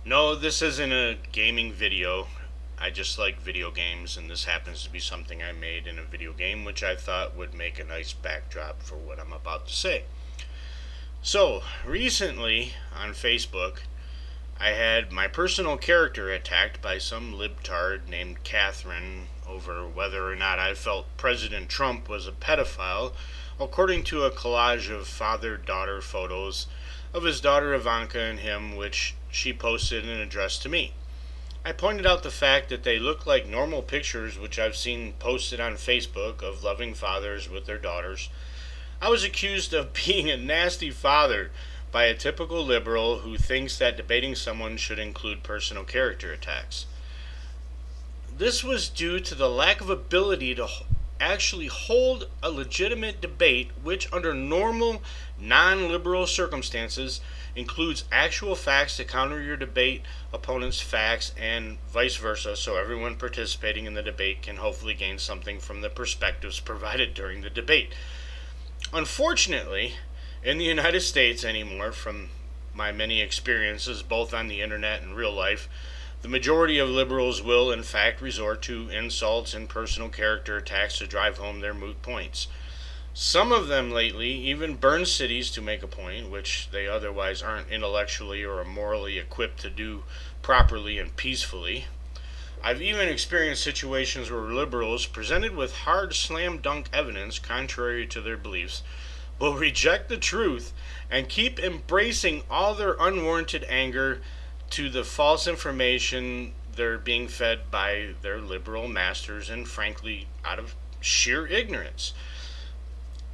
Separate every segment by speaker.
Speaker 1: No, this isn't a gaming video. I just like video games, and this happens to be something I made in a video game, which I thought would make a nice backdrop for what I'm about to say. So, recently on Facebook, I had my personal character attacked by some libtard named Kathryn over whether or not I felt President Trump was a pedophile, according to a collage of father daughter photos of his daughter Ivanka and him, which she posted and addressed to me. I pointed out the fact that they look like normal pictures which I've seen posted on Facebook of loving fathers with their daughters. I was accused of being a nasty father by a typical liberal who thinks that debating someone should include personal character attacks. This was due to the lack of ability to actually hold a legitimate debate, which, under normal, non liberal circumstances, includes actual facts to counter your debate opponent's facts and vice versa, so everyone participating in the debate can hopefully gain something from the perspectives provided during the debate. Unfortunately, in the United States anymore, from my many experiences both on the internet and real life, the majority of liberals will, in fact, resort to insults and personal character attacks to drive home their moot points. Some of them lately even burn cities to make a point, which they otherwise aren't intellectually or morally equipped to do properly and peacefully. I've even experienced situations where liberals, presented with hard slam dunk evidence contrary to their beliefs, will reject the truth and keep embracing all their unwarranted anger to the false information they're being fed by their liberal masters, and frankly, out of sheer ignorance.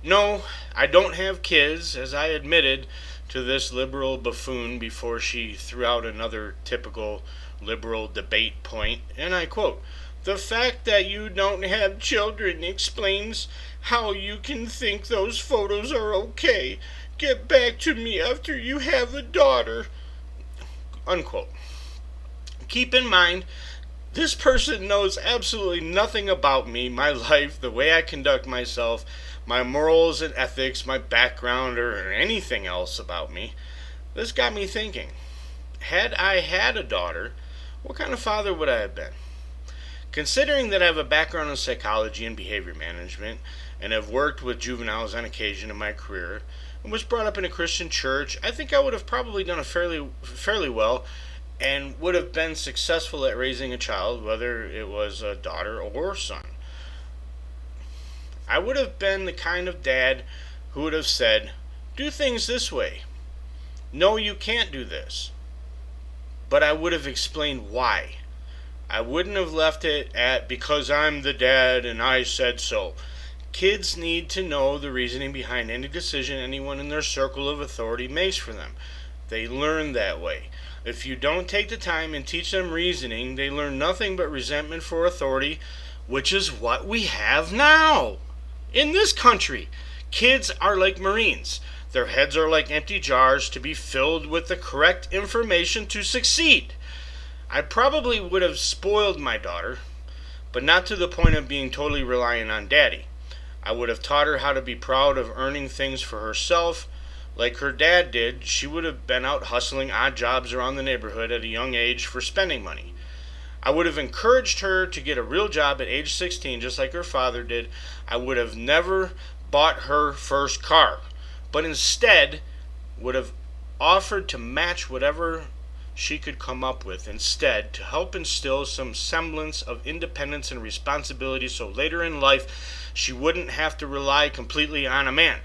Speaker 1: No, I don't have kids, as I admitted to this liberal buffoon before she threw out another typical liberal debate point, and I quote, "The fact that you don't have children explains how you can think those photos are okay. Get back to me after you have a daughter." Unquote. Keep in mind, this person knows absolutely nothing about me, my life, the way I conduct myself, my morals and ethics, my background, or anything else about me. This got me thinking, had I had a daughter, what kind of father would I have been? Considering that I have a background in psychology and behavior management, and have worked with juveniles on occasion in my career, and was brought up in a Christian church, I think I would have probably done fairly well and would have been successful at raising a child, whether it was a daughter or son. I would have been the kind of dad who would have said, "Do things this way. No, you can't do this." But I would have explained why. I wouldn't have left it at "because I'm the dad and I said so." Kids need to know the reasoning behind any decision anyone in their circle of authority makes for them. They learn that way. If you don't take the time and teach them reasoning, they learn nothing but resentment for authority, which is what we have now. In this country, kids are like Marines. Their heads are like empty jars to be filled with the correct information to succeed. I probably would have spoiled my daughter, but not to the point of being totally reliant on daddy. I would have taught her how to be proud of earning things for herself. Like her dad did, she would have been out hustling odd jobs around the neighborhood at a young age for spending money. I would have encouraged her to get a real job at age 16, just like her father did. I would have never bought her first car, but instead would have offered to match whatever she could come up with instead, to help instill some semblance of independence and responsibility, so later in life she wouldn't have to rely completely on a man.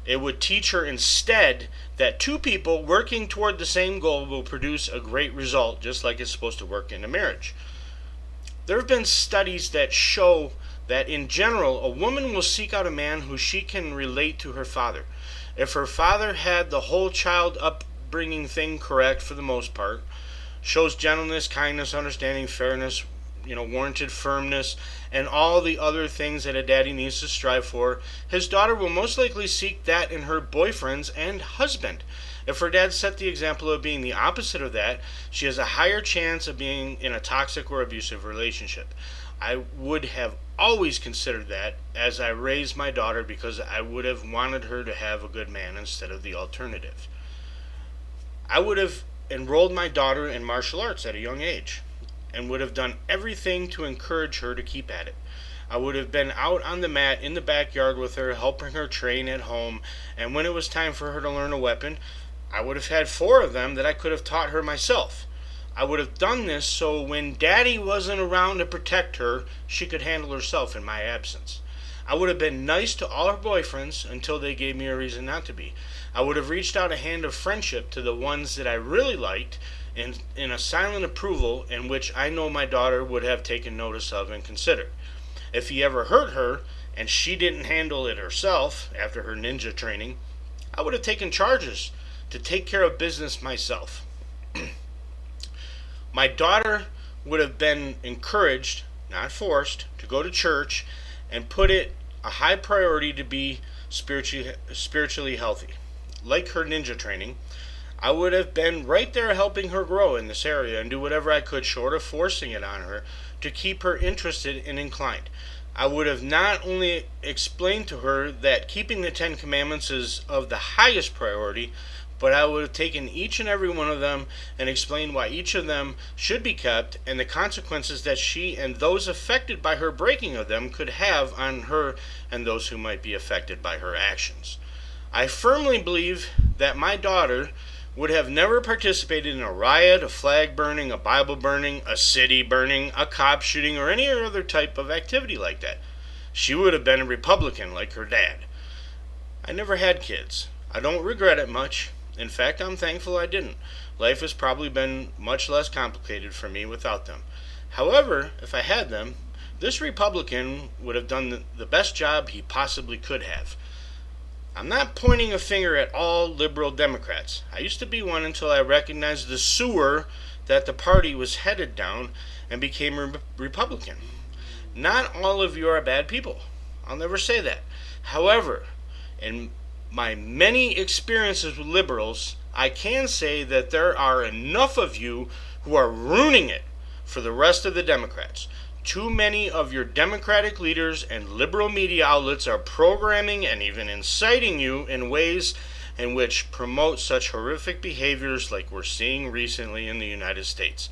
Speaker 1: It would teach her instead that two people working toward the same goal will produce a great result, just like it's supposed to work in a marriage. There have been studies that show that in general, a woman will seek out a man who she can relate to her father. If her father had the whole child upbringing thing correct for the most part, shows gentleness, kindness, understanding, fairness, warranted firmness, and all the other things that a daddy needs to strive for, his daughter will most likely seek that in her boyfriends and husband. If her dad set the example of being the opposite of that, she has a higher chance of being in a toxic or abusive relationship. I would have always considered that as I raised my daughter, because I would have wanted her to have a good man instead of the alternative. I would have enrolled my daughter in martial arts at a young age and would have done everything to encourage her to keep at it. I would have been out on the mat in the backyard with her, helping her train at home, and when it was time for her to learn a weapon, I would have had 4 of them that I could have taught her myself. I would have done this so when Daddy wasn't around to protect her, she could handle herself in my absence. I would have been nice to all her boyfriends until they gave me a reason not to be. I would have reached out a hand of friendship to the ones that I really liked in a silent approval in which I know my daughter would have taken notice of and considered. If he ever hurt her and she didn't handle it herself after her ninja training, I would have taken charges to take care of business myself. My daughter would have been encouraged, not forced, to go to church and put it a high priority to be spiritually healthy. Like her ninja training, I would have been right there helping her grow in this area and do whatever I could short of forcing it on her to keep her interested and inclined. I would have not only explained to her that keeping the 10 Commandments is of the highest priority, but I would have taken each and every one of them and explained why each of them should be kept and the consequences that she and those affected by her breaking of them could have on her and those who might be affected by her actions. I firmly believe that my daughter would have never participated in a riot, a flag burning, a Bible burning, a city burning, a cop shooting, or any other type of activity like that. She would have been a Republican like her dad. I never had kids. I don't regret it much. In fact, I'm thankful I didn't. Life has probably been much less complicated for me without them. However, if I had them, this Republican would have done the best job he possibly could have. I'm not pointing a finger at all liberal Democrats. I used to be one until I recognized the sewer that the party was headed down and became Republican. Not all of you are bad people. I'll never say that. However, in my many experiences with liberals, I can say that there are enough of you who are ruining it for the rest of the Democrats. Too many of your Democratic leaders and liberal media outlets are programming and even inciting you in ways in which promote such horrific behaviors like we're seeing recently in the United States.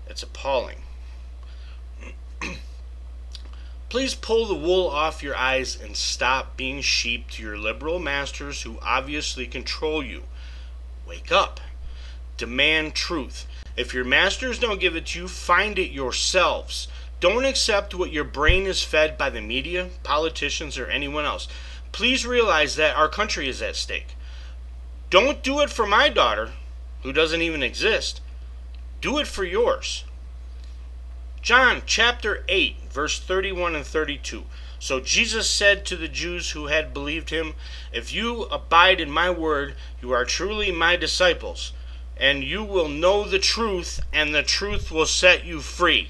Speaker 1: It's appalling. Please pull the wool off your eyes and stop being sheep to your liberal masters who obviously control you. Wake up. Demand truth. If your masters don't give it to you, find it yourselves. Don't accept what your brain is fed by the media, politicians, or anyone else. Please realize that our country is at stake. Don't do it for my daughter, who doesn't even exist. Do it for yours. John chapter 8, verse 31 and 32. So Jesus said to the Jews who had believed him, "If you abide in my word, you are truly my disciples, and you will know the truth, and the truth will set you free."